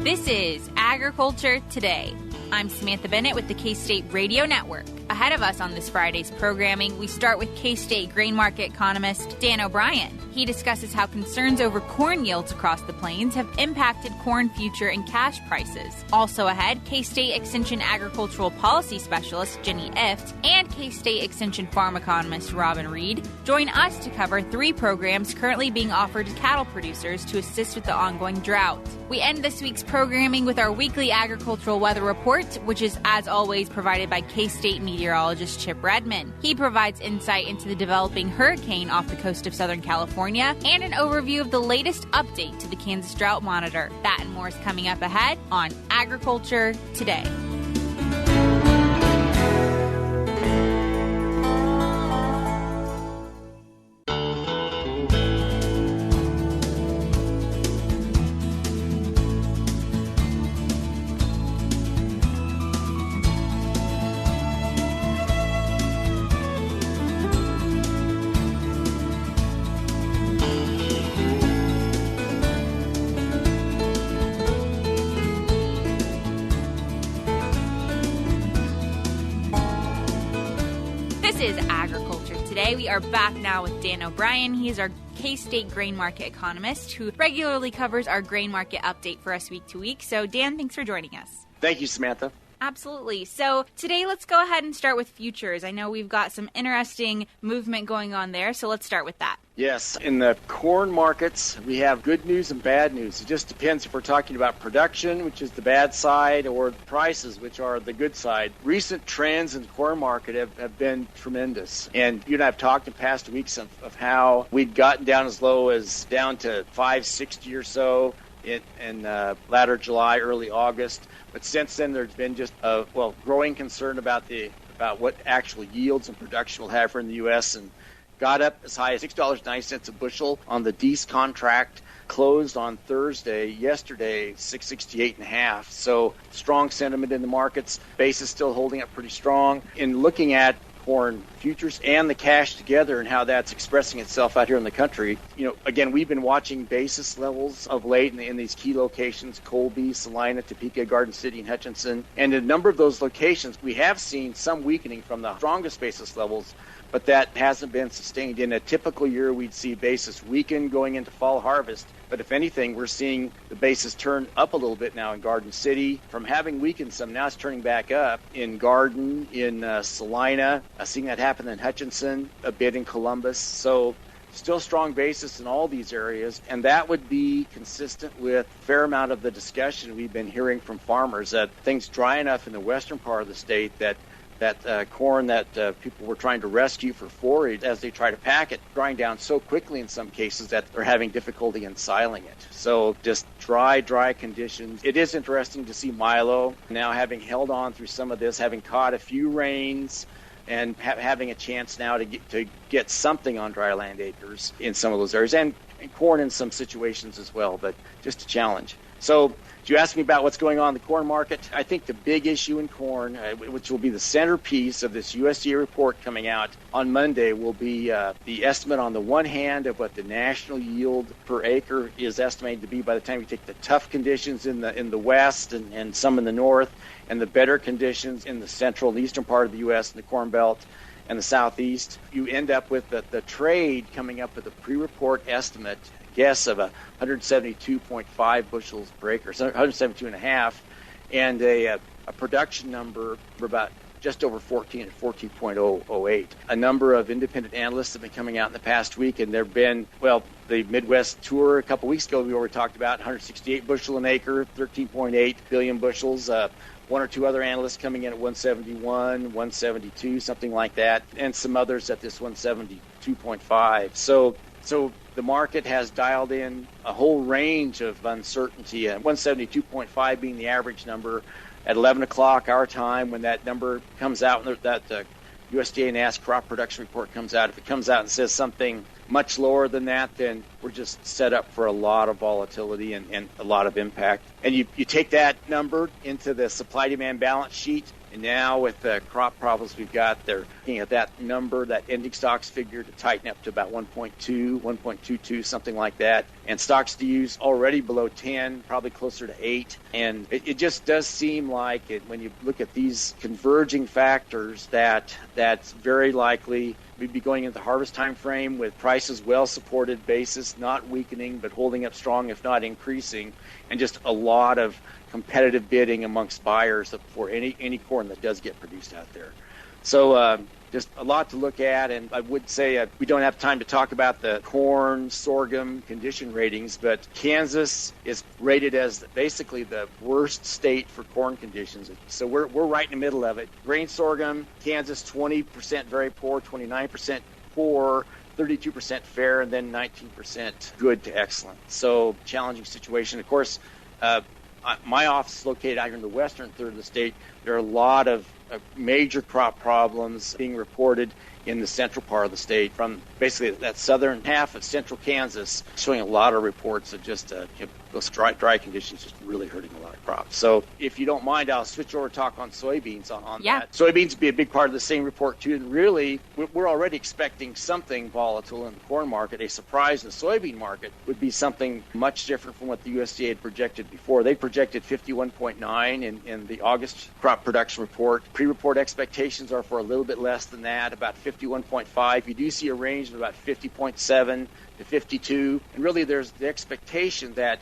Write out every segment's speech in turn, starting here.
This is Agriculture Today. I'm Samantha Bennett with the K-State Radio Network. Ahead of us on this Friday's programming, we start with K-State grain market economist Dan O'Brien. He discusses how concerns over corn yields across the plains have impacted corn future and cash prices. Also ahead, K-State Extension Agricultural Policy Specialist Jenny Ifft and K-State Extension Farm Economist Reid join us to cover 3 programs currently being offered to cattle producers to assist with the ongoing drought. We end this week's programming with our weekly agricultural weather report, which is, as always, provided by K-State meteorologist Chip Redmond. He provides insight into the developing hurricane off the coast of Southern California and an overview of the latest update to the Kansas Drought Monitor. That and more is coming up ahead on Agriculture Today. This is Agriculture Today. We are back now with Dan O'Brien. He is our K-State grain market economist who regularly covers our grain market update for us week to week. So, Dan, thanks for joining us. Thank you, Samantha. Absolutely. So today, let's go ahead and start with futures. I know we've got some interesting movement going on there, so let's start with that. Yes, in the corn markets, we have good news and bad news. It just depends if we're talking about production, which is the bad side, or prices, which are the good side. Recent trends in the corn market have been tremendous. And you and I have talked in past weeks of how we'd gotten down as low as down to $5.60 or so in latter July, early August. But since then, there's been just a growing concern about what actual yields and production will have for in the U.S. and got up as high as $6.90 a bushel on the Dees contract. Closed on Thursday. Yesterday, $6.68.5. So strong sentiment in the markets. Base is still holding up pretty strong. In looking at corn futures and the cash together and how that's expressing itself out here in the country. Again, we've been watching basis levels of late in these key locations, Colby, Salina, Topeka, Garden City, and Hutchinson. And in a number of those locations, we have seen some weakening from the strongest basis levels, but that hasn't been sustained. In a typical year, we'd see basis weaken going into fall harvest. But if anything, we're seeing the basis turn up a little bit now in Garden City. From having weakened some, now it's turning back up in Garden, in Salina, seeing that happen in Hutchinson, a bit in Columbus. So still strong basis in all these areas, and that would be consistent with a fair amount of the discussion we've been hearing from farmers that things dry enough in the western part of the state that corn that people were trying to rescue for forage as they try to pack it, drying down so quickly in some cases that they're having difficulty in siling it. So just dry conditions. It is interesting to see Milo now having held on through some of this, having caught a few rains, and having a chance now to get something on dry land acres in some of those areas, and corn in some situations as well, but just a challenge. So you asked me about what's going on in the corn market. I think the big issue in corn, which will be the centerpiece of this USDA report coming out on Monday, will be the estimate on the one hand of what the national yield per acre is estimated to be by the time you take the tough conditions in the west and some in the north, and the better conditions in the central and eastern part of the U.S. and the Corn Belt and the southeast. You end up with the trade coming up with a pre-report estimate guess of 172.5 bushels per acre, so 172.5, and a production number for about just over 14 at 14.008. A number of independent analysts have been coming out in the past week, and there have been, the Midwest tour a couple weeks ago we already talked about 168 bushel an acre, 13.8 billion bushels. One or two other analysts coming in at 171, 172, something like that, and some others at this 172.5. So the market has dialed in a whole range of uncertainty, 172.5 being the average number at 11 o'clock our time when that number comes out, that USDA NASS crop production report comes out. If it comes out and says something much lower than that, then we're just set up for a lot of volatility and a lot of impact. And you take that number into the supply-demand balance sheet, And now with the crop problems we've got, they're looking at that number, that ending stocks figure, to tighten up to about 1.2, 1.22, something like that. And stocks to use already below 10, probably closer to 8. And it just does seem like when you look at these converging factors, that's very likely we'd be going into the harvest time frame with prices well supported, basis not weakening but holding up strong, if not increasing, and just a lot of competitive bidding amongst buyers for any corn that does get produced out there. So just a lot to look at, and I would say we don't have time to talk about the corn, sorghum condition ratings, but Kansas is rated as basically the worst state for corn conditions. So we're right in the middle of it. Grain sorghum, Kansas 20% very poor, 29% poor, 32% fair, and then 19% good to excellent. So challenging situation. Of course, my office is located out here in the western third of the state. There are a lot of major crop problems being reported in the central part of the state, from basically that southern half of central Kansas, showing a lot of reports of just those dry conditions just really hurting a lot of crops. So if you don't mind, I'll switch over to talk on soybeans on that. Soybeans would be a big part of the same report too, and really we're already expecting something volatile in the corn market. A surprise in the soybean market would be something much different from what the USDA had projected before. They projected 51.9 in the August crop production report. Pre-report expectations are for a little bit less than that, about 51.5. You do see a range of about 50.7 to 52, and really there's the expectation that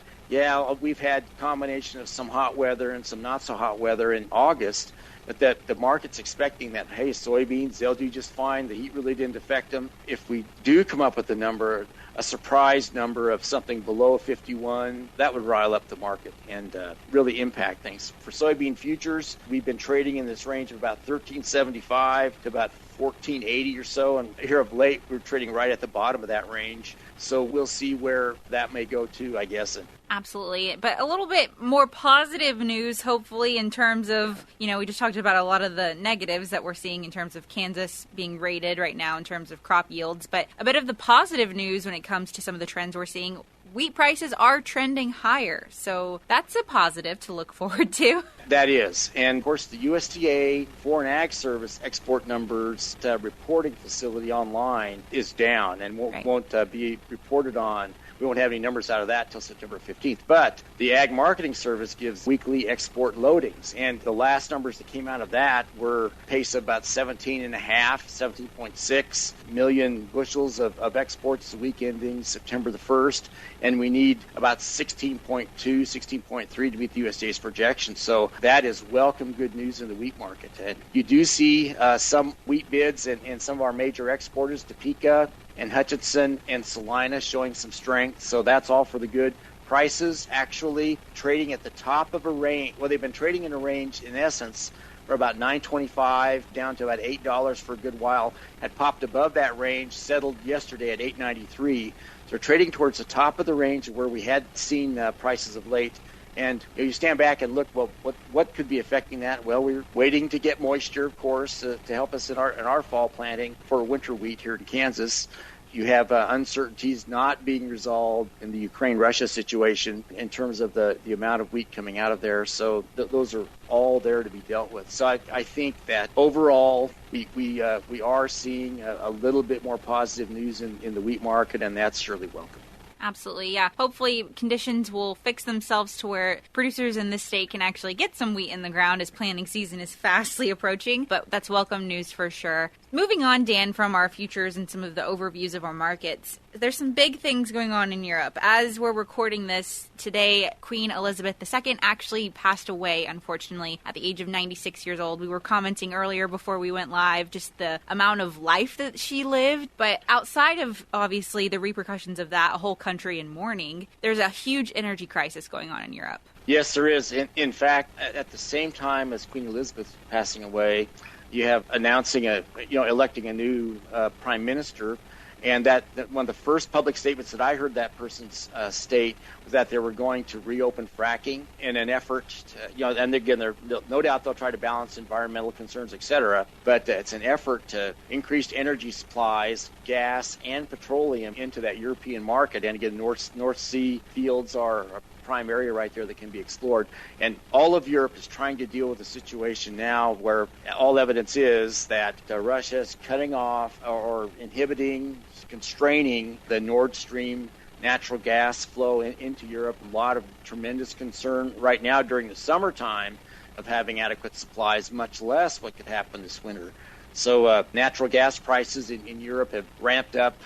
we've had a combination of some hot weather and some not so hot weather in August, but that the market's expecting that, hey, soybeans, they'll do just fine. The heat really didn't affect them. If we do come up with a number, a surprise number of something below 51, that would rile up the market and really impact things. For soybean futures, we've been trading in this range of about 1375 to about 1480 or so, and here of late we're trading right at the bottom of that range. So we'll see where that may go to, I guess. Absolutely. But a little bit more positive news, hopefully, in terms of, we just talked about a lot of the negatives that we're seeing in terms of Kansas being rated right now in terms of crop yields. But a bit of the positive news when it comes to some of the trends we're seeing. Wheat prices are trending higher, so that's a positive to look forward to. That is. And, of course, the USDA Foreign Ag Service export numbers reporting facility online is down and won't be reported on. We won't have any numbers out of that until September 15th. But the Ag Marketing Service gives weekly export loadings. And the last numbers that came out of that were pace of about 17.6 million bushels of exports the week ending September the 1st. And we need about 16.2, 16.3 to meet the USDA's projection. So that is welcome good news in the wheat market. And you do see some wheat bids in some of our major exporters, Topeka and Hutchinson and Salina, showing some strength. So that's all for the good. Prices actually trading at the top of a range. Well, they've been trading in a range, in essence, for about $9.25 down to about $8 for a good while. Had popped above that range, settled yesterday at $8.93. So they're trading towards the top of the range where we had seen prices of late. And you stand back and look, well, what could be affecting that? Well, we're waiting to get moisture, of course, to help us in our fall planting for winter wheat here in Kansas. You have uncertainties not being resolved in the Ukraine-Russia situation in terms of the amount of wheat coming out of there. So those are all there to be dealt with. So I think that overall we are seeing a little bit more positive news in the wheat market, and that's surely welcome. Absolutely, yeah. Hopefully conditions will fix themselves to where producers in this state can actually get some wheat in the ground as planting season is fastly approaching, but that's welcome news for sure. Moving on, Dan, from our futures and some of the overviews of our markets, there's some big things going on in Europe. As we're recording this today, Queen Elizabeth II actually passed away, unfortunately, at the age of 96 years old. We were commenting earlier before we went live just the amount of life that she lived, but outside of, obviously, the repercussions of that, a whole country in mourning, there's a huge energy crisis going on in Europe. Yes, there is. In fact, at the same time as Queen Elizabeth passing away, you have electing a new prime minister, and that one of the first public statements that I heard that person state was that they were going to reopen fracking in an effort to, and again, no doubt they'll try to balance environmental concerns, etc. But it's an effort to increase energy supplies, gas and petroleum into that European market. And again, North Sea fields are prime area right there that can be explored. And all of Europe is trying to deal with a situation now where all evidence is that Russia is cutting off or inhibiting, constraining the Nord Stream natural gas flow into Europe. A lot of tremendous concern right now during the summertime of having adequate supplies, much less what could happen this winter. So natural gas prices in Europe have ramped up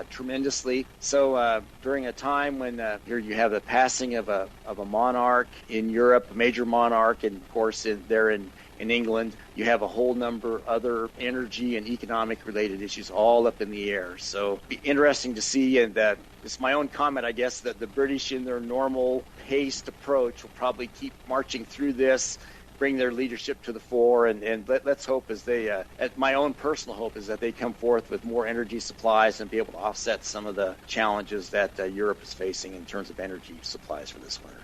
tremendously. So during a time when here you have the passing of a monarch in Europe, a major monarch, and of course there in England, you have a whole number of other energy and economic related issues all up in the air. So it'll be interesting to see, and it's my own comment, I guess, that the British in their normal paced approach will probably keep marching through this, bring their leadership to the fore, and let's hope as they, my own personal hope is that they come forth with more energy supplies and be able to offset some of the challenges that Europe is facing in terms of energy supplies for this winter.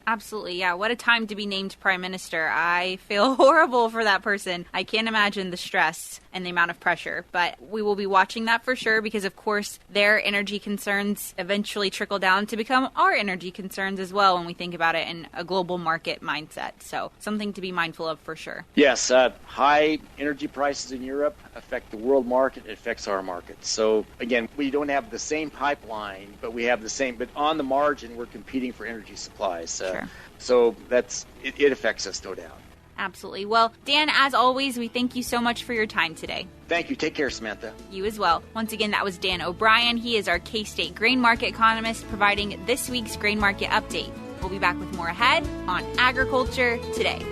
Absolutely, yeah. What a time to be named Prime Minister. I feel horrible for that person. I can't imagine the stress and the amount of pressure, but we will be watching that for sure because, of course, their energy concerns eventually trickle down to become our energy concerns as well when we think about it in a global market mindset. So something to be mindful of for sure. Yes, high energy prices in Europe affect the world market. It affects our market. So, again, we don't have the same pipeline, but we have the same, but on the margin, we're competing for energy supplies. Sure. So it affects us, no doubt. Absolutely. Well, Dan, as always, we thank you so much for your time today. Thank you. Take care, Samantha. You as well. Once again, that was Dan O'Brien. He is our K-State grain market economist providing this week's grain market update. We'll be back with more ahead on Agriculture Today.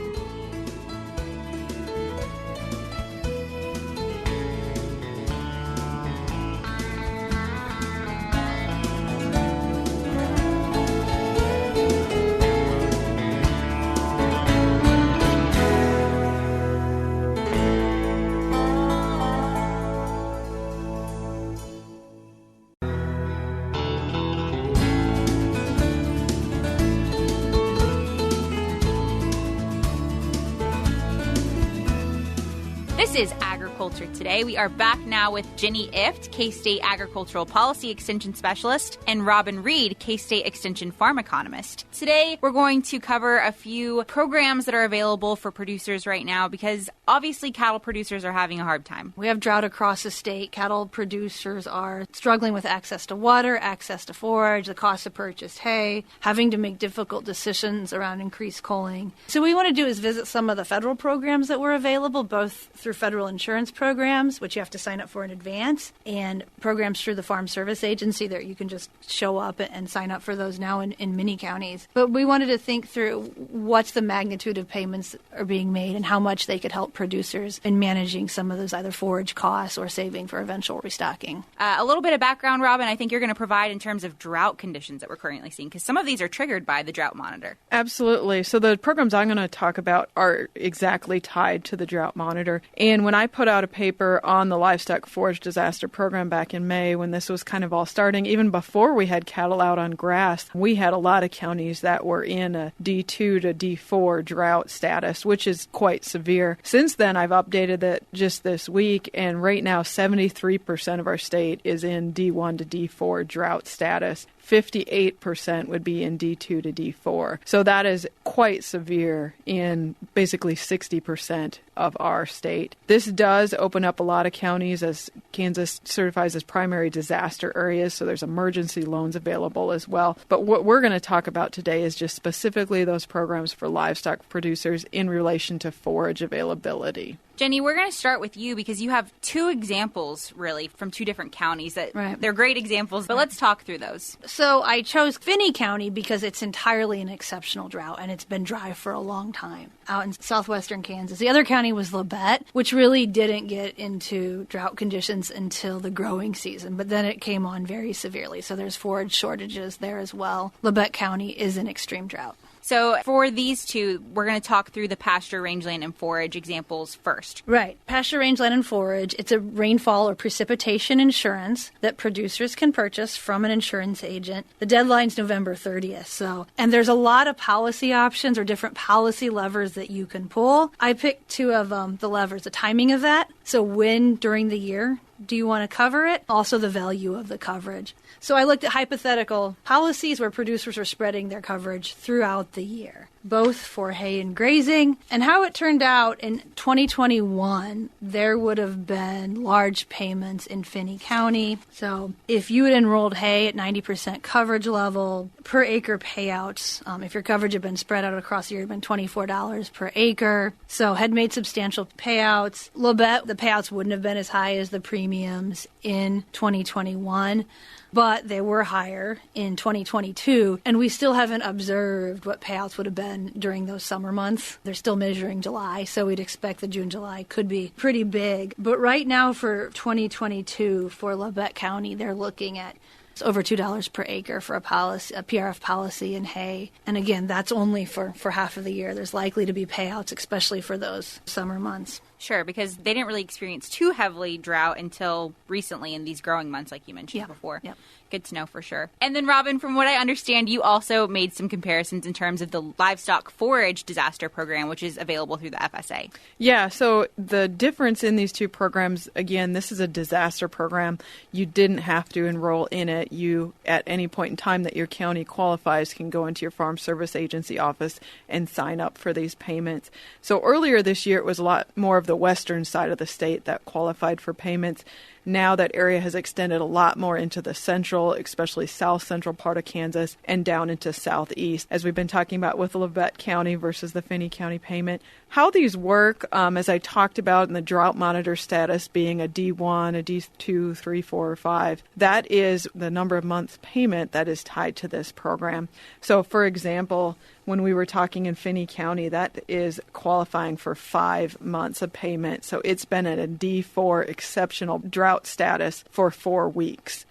This is Agriculture Today. We are back now with Jenny Ifft, K-State Agricultural Policy Extension Specialist, and Robin Reid, K-State Extension Farm Economist. Today, we're going to cover a few programs that are available for producers right now because obviously cattle producers are having a hard time. We have drought across the state. Cattle producers are struggling with access to water, access to forage, the cost of purchased hay, having to make difficult decisions around increased culling. So what we want to do is visit some of the federal programs that were available, both through federal insurance programs, which you have to sign up for in advance, and programs through the Farm Service Agency that you can just show up and sign up for those now in many counties. But we wanted to think through what's the magnitude of payments are being made and how much they could help producers in managing some of those either forage costs or saving for eventual restocking. A little bit of background, Robin, I think you're going to provide in terms of drought conditions that we're currently seeing, because some of these are triggered by the drought monitor. Absolutely. So the programs I'm going to talk about are exactly tied to the drought monitor. And when I put out a paper on the livestock forage disaster program back in May, when this was kind of all starting, even before we had cattle out on grass, we had a lot of counties that were in a D2 to D4 drought status, which is quite severe. Since then, I've updated that just this week, and right now 73% of our state is in D1 to D4 drought status. 58% would be in D2 to D4. So that is quite severe in basically 60% of our state. This does open up a lot of counties as Kansas certifies as primary disaster areas, so there's emergency loans available as well. But what we're going to talk about today is just specifically those programs for livestock producers in relation to forage availability. Jenny, we're going to start with you because you have two examples, really, from two different counties. They're great examples, but let's talk through those. So I chose Finney County because it's entirely an exceptional drought, and it's been dry for a long time out in southwestern Kansas. The other county was Labette, which really didn't get into drought conditions until the growing season, but then it came on very severely. So there's forage shortages there as well. Labette County is in extreme drought. So for these two, we're going to talk through the pasture, rangeland, and forage examples first. Right. Pasture, rangeland, and forage, it's a rainfall or precipitation insurance that producers can purchase from an insurance agent. The deadline's November 30th. And there's a lot of policy options or different policy levers that you can pull. I picked two of the levers, the timing of that. So when during the year Do you want to cover it? Also the value of the coverage. So I looked at hypothetical policies where producers were spreading their coverage throughout the year, both for hay and grazing. And how it turned out in 2021, there would have been large payments in Finney County. So if you had enrolled hay at 90% coverage level, per acre payouts, if your coverage had been spread out across the year, it had been $24 per acre. So had made substantial payouts. Labette, the payouts wouldn't have been as high as the premiums in 2021. But they were higher in 2022, and we still haven't observed what payouts would have been during those summer months. They're still measuring July, so we'd expect the June, July could be pretty big. But right now for 2022, for Labette County, they're looking at over $2 per acre for a PRF policy in hay. And again, that's only for half of the year. There's likely to be payouts, especially for those summer months. Sure, because they didn't really experience too heavily drought until recently in these growing months, like you mentioned before. Yep. Good to know for sure. And then, Robin, from what I understand, you also made some comparisons in terms of the livestock forage disaster program, which is available through the FSA. Yeah, so the difference in these two programs, again, this is a disaster program. You didn't have to enroll in it. You, at any point in time that your county qualifies, can go into your Farm Service Agency office and sign up for these payments. So earlier this year, it was a lot more of the western side of the state that qualified for payments. Now that area has extended a lot more into the central, especially south central part of Kansas, and down into southeast, as we've been talking about with Labette County versus the Finney County payment. How these work, as I talked about in the drought monitor status being a D1, a D2, 3, 4, or 5, that is the number of months payment that is tied to this program. So, for example, when we were talking in Finney County, that is qualifying for 5 months of payment. So it's been at a D4 exceptional drought status for 4 weeks.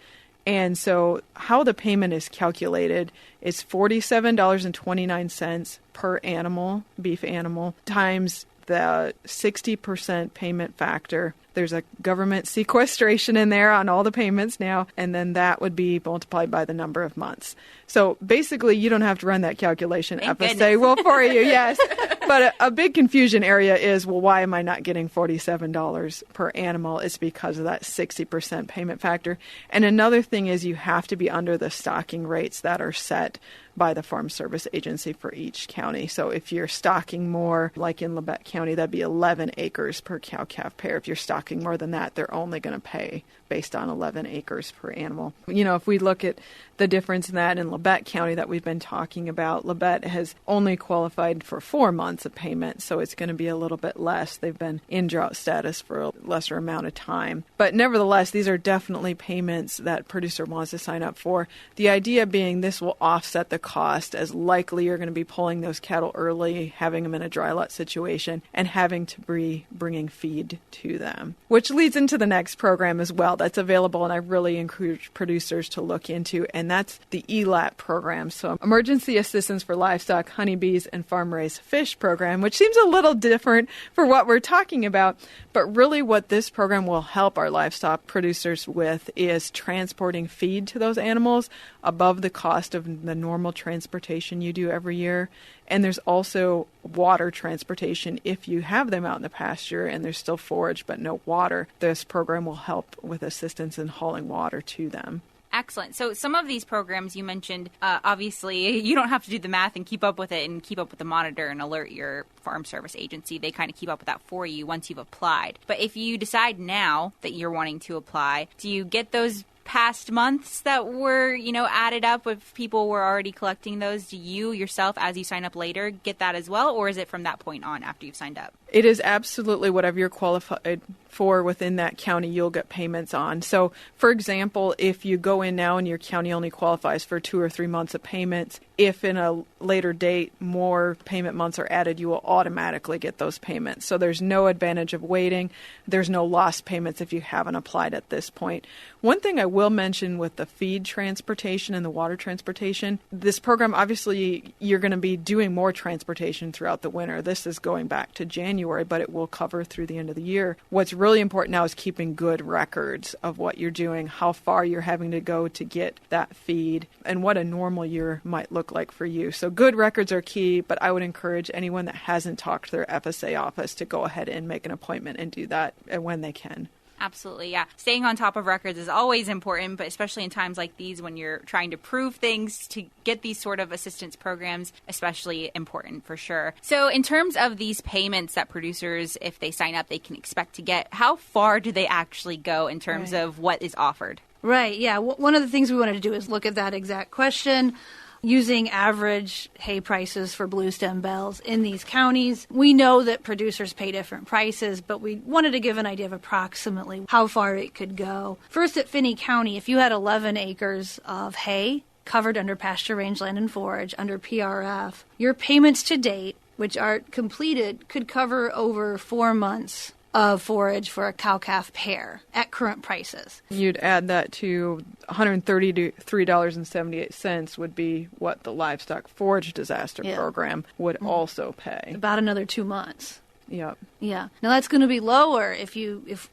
And so how the payment is calculated is $47.29 per animal, beef animal, times the 60% payment factor. There's a government sequestration in there on all the payments now, and then that would be multiplied by the number of months. So basically, you don't have to run that calculation. Thank FSA goodness. will for you, yes. But a big confusion area is, well, why am I not getting $47 per animal? It's because of that 60% payment factor. And another thing is you have to be under the stocking rates that are set by the Farm Service Agency for each county. So if you're stocking more, like in Labette County, that'd be 11 acres per cow-calf pair. If you're stocking more than that, they're only going to pay based on 11 acres per animal. You know, if we look at the difference in that in Labette County that we've been talking about, Labette has only qualified for 4 months of payment, so it's going to be a little bit less. They've been in drought status for a lesser amount of time. But nevertheless, these are definitely payments that producer wants to sign up for. The idea being this will offset the cost, as likely you're going to be pulling those cattle early, having them in a dry lot situation, and having to be bringing feed to them. Which leads into the next program as well that's available, and I really encourage producers to look into, and that's the ELAP program. So Emergency Assistance for Livestock, Honeybees, and Farm-Raised Fish program, which seems a little different for what we're talking about. But really what this program will help our livestock producers with is transporting feed to those animals above the cost of the normal transportation you do every year. And there's also water transportation if you have them out in the pasture and there's still forage but no water. This program will help with assistance in hauling water to them. Excellent. So some of these programs you mentioned, obviously, you don't have to do the math and keep up with it and keep up with the monitor and alert your Farm Service Agency. They kind of keep up with that for you once you've applied. But if you decide now that you're wanting to apply, do you get those past months that were, added up if people were already collecting those? Do you yourself, as you sign up later, get that as well? Or is it from that point on after you've signed up? It is absolutely whatever you're qualified for within that county, you'll get payments on. So, for example, if you go in now and your county only qualifies for 2 or 3 months of payments, if in a later date more payment months are added, you will automatically get those payments. So there's no advantage of waiting. There's no lost payments if you haven't applied at this point. One thing I will mention with the feed transportation and the water transportation, this program, obviously, you're going to be doing more transportation throughout the winter. This is going back to January, but it will cover through the end of the year. What's really important now is keeping good records of what you're doing, how far you're having to go to get that feed, and what a normal year might look like for you. So good records are key, but I would encourage anyone that hasn't talked to their FSA office to go ahead and make an appointment and do that when they can. Absolutely, yeah. Staying on top of records is always important, but especially in times like these when you're trying to prove things, to get these sort of assistance programs, especially important for sure. So in terms of these payments that producers, if they sign up, they can expect to get, how far do they actually go in terms of what is offered? Right, yeah. One of the things we wanted to do is look at that exact question. Using average hay prices for blue stem bells in these counties. We know that producers pay different prices, but we wanted to give an idea of approximately how far it could go. First, at Finney County, if you had 11 acres of hay covered under pasture rangeland and forage under PRF, your payments to date, which are completed, could cover over 4 months of forage for a cow-calf pair at current prices. You'd add that to $133.78 would be what the livestock forage disaster program would also pay. About another 2 months. Yep. Yeah. Now that's going to be lower if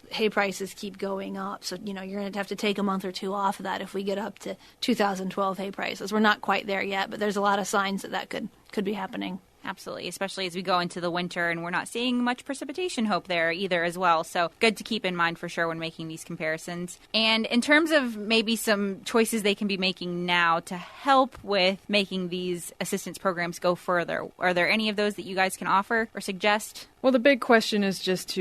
hay prices keep going up. So, you're going to have to take a month or two off of that if we get up to 2012 hay prices. We're not quite there yet, but there's a lot of signs that could be happening. Absolutely, especially as we go into the winter and we're not seeing much precipitation hope there either as well. So good to keep in mind for sure when making these comparisons. And in terms of maybe some choices they can be making now to help with making these assistance programs go further, are there any of those that you guys can offer or suggest? Well, the big question is just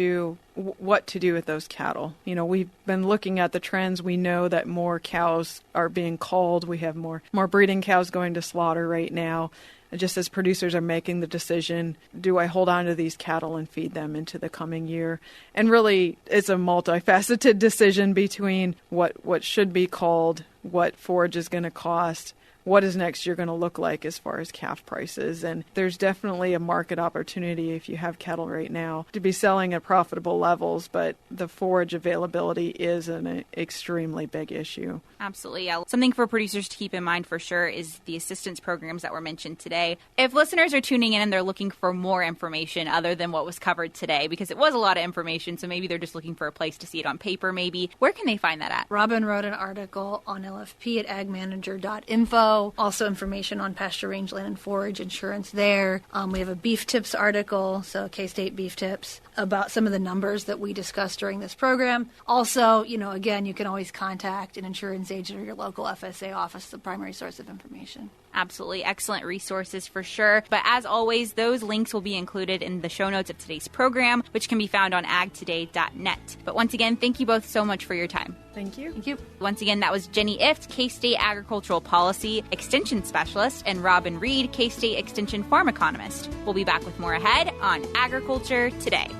what to do with those cattle. We've been looking at the trends. We know that more cows are being culled. We have more breeding cows going to slaughter right now. Just as producers are making the decision, do I hold on to these cattle and feed them into the coming year? And really, it's a multifaceted decision between what should be culled, what forage is going to cost, what is next year going to look like as far as calf prices. And there's definitely a market opportunity if you have cattle right now to be selling at profitable levels, but the forage availability is an extremely big issue. Absolutely, yeah. Something for producers to keep in mind for sure is the assistance programs that were mentioned today. If listeners are tuning in and they're looking for more information other than what was covered today, because it was a lot of information, so maybe they're just looking for a place to see it on paper maybe, where can they find that at? Robin wrote an article on LFP at agmanager.info. Also information on pasture rangeland and forage insurance there. We have a beef tips article, so K-State beef tips, about some of the numbers that we discussed during this program. Also, again, you can always contact an insurance agent or your local FSA office, the primary source of information. Absolutely. Excellent resources for sure. But as always, those links will be included in the show notes of today's program, which can be found on agtoday.net. But once again, thank you both so much for your time. Thank you. Thank you. Once again, that was Jenny Ifft, K-State Agricultural Policy Extension Specialist, and Robin Reid, K-State Extension Farm Economist. We'll be back with more ahead on Agriculture Today.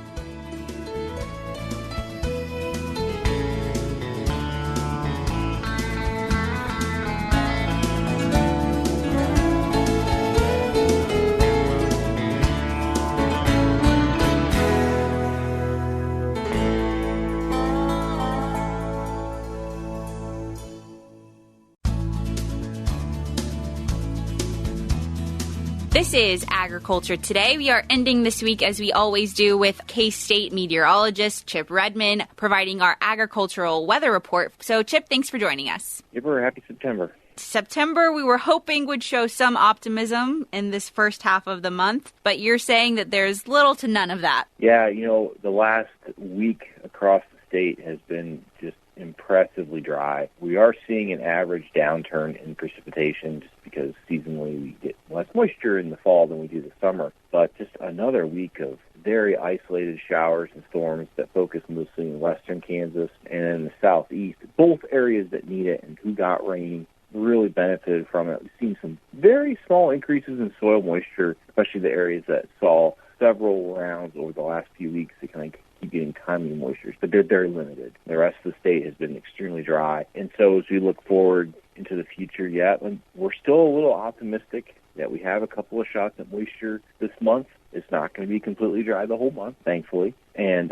This is Agriculture Today. We are ending this week, as we always do, with K-State meteorologist Chip Redmond providing our agricultural weather report. So, Chip, thanks for joining us. Super happy September. September, we were hoping would show some optimism in this first half of the month, but you're saying that there's little to none of that. Yeah, the last week across the state has been just impressively dry. We are seeing an average downturn in precipitation just because seasonally we get less moisture in the fall than we do the summer. But just another week of very isolated showers and storms that focus mostly in western Kansas and in the southeast, both areas that need it and who got rain really benefited from it. We've seen some very small increases in soil moisture, especially the areas that saw several rounds over the last few weeks to kind of keep getting timely moisture, but they're very limited. The rest of the state has been extremely dry. And so as we look forward into the future we're still a little optimistic that we have a couple of shots of moisture this month. It's not going to be completely dry the whole month, thankfully, and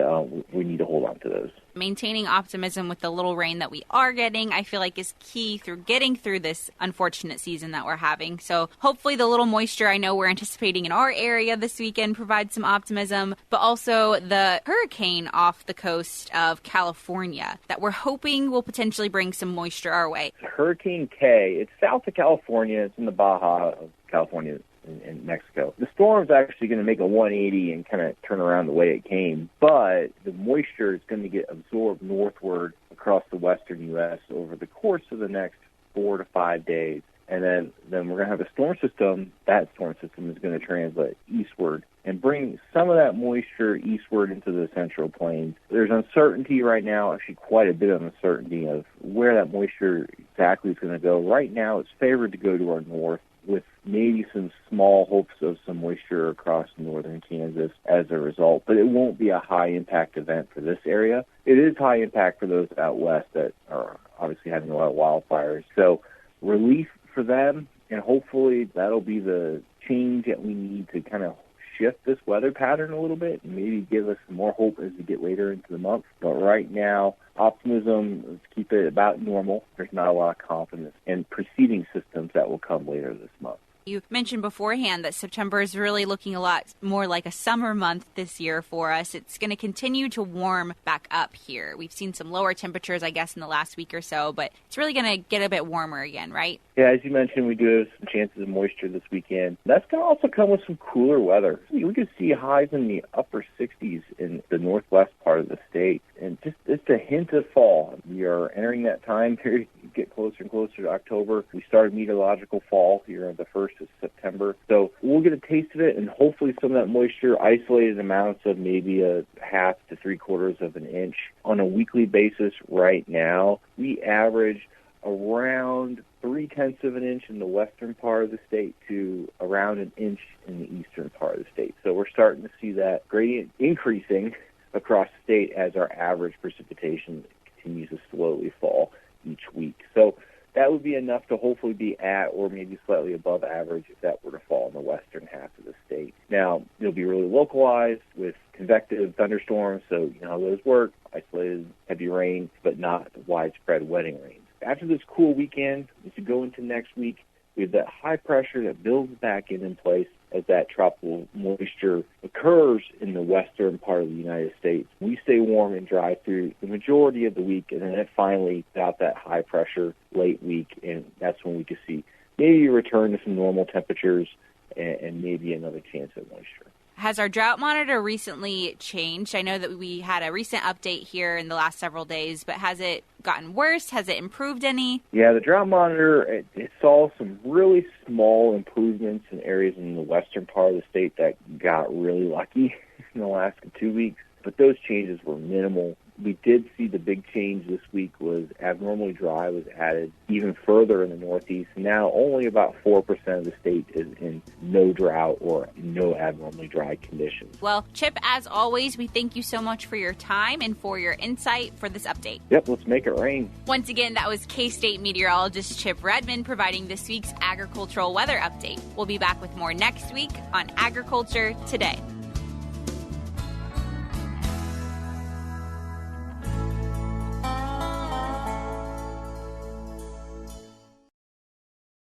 we need to hold on to those. Maintaining optimism with the little rain that we are getting, I feel like, is key through getting through this unfortunate season that we're having. So hopefully the little moisture I know we're anticipating in our area this weekend provides some optimism, but also the hurricane off the coast of California that we're hoping will potentially bring some moisture our way. Hurricane K, it's south of California. It's in the Baja of California in Mexico. The storm's actually going to make a 180 and kind of turn around the way it came, but the moisture is going to get absorbed northward across the western U.S. over the course of the next 4 to 5 days. And then we're going to have a storm system. That storm system is going to translate eastward and bring some of that moisture eastward into the central plains. There's uncertainty right now, actually quite a bit of uncertainty of where that moisture exactly is going to go. Right now, it's favored to go to our north, with maybe some small hopes of some moisture across northern Kansas as a result. But it won't be a high-impact event for this area. It is high impact for those out west that are obviously having a lot of wildfires. So relief for them, and hopefully that'll be the change that we need to kind of shift this weather pattern a little bit and maybe give us some more hope as we get later into the month. But right now, optimism, let's keep it about normal. There's not a lot of confidence in preceding systems that will come later this month. You mentioned beforehand that September is really looking a lot more like a summer month this year for us. It's going to continue to warm back up here. We've seen some lower temperatures, I guess, in the last week or so, but it's really going to get a bit warmer again, right? Yeah, as you mentioned, we do have some chances of moisture this weekend. That's going to also come with some cooler weather. We could see highs in the upper 60s in the northwest part of the state. And just a hint of fall. We are entering that time period, get closer and closer to October. We started meteorological fall here on the 1st of September. So we'll get a taste of it, and hopefully some of that moisture, isolated amounts of maybe a half to 3/4 of an inch. On a weekly basis right now, we average around 0.3 of an inch in the western part of the state to around an inch in the eastern part of the state. So we're starting to see that gradient increasing across the state as our average precipitation continues to slowly fall each week. So that would be enough to hopefully be at or maybe slightly above average if that were to fall in the western half of the state. Now, it'll be really localized with convective thunderstorms, so you know how those work, isolated heavy rain, but not widespread wetting rains. After this cool weekend, as you go into next week, we have that high pressure that builds back in place as that tropical moisture occurs in the western part of the United States. We stay warm and dry through the majority of the week, and then it finally got that high pressure late week, and that's when we could see maybe a return to some normal temperatures and maybe another chance at moisture. Has our drought monitor recently changed? I know that we had a recent update here in the last several days, but has it gotten worse? Has it improved any? Yeah, the drought monitor, it saw some really small improvements in areas in the western part of the state that got really lucky in the last 2 weeks, but those changes were minimal. We did see the big change this week was abnormally dry was added even further in the northeast. Now only about 4% of the state is in no drought or no abnormally dry conditions. Well, Chip, as always, we thank you so much for your time and for your insight for this update. Yep, let's make it rain. Once again, that was K-State meteorologist Chip Redmond providing this week's agricultural weather update. We'll be back with more next week on Agriculture Today.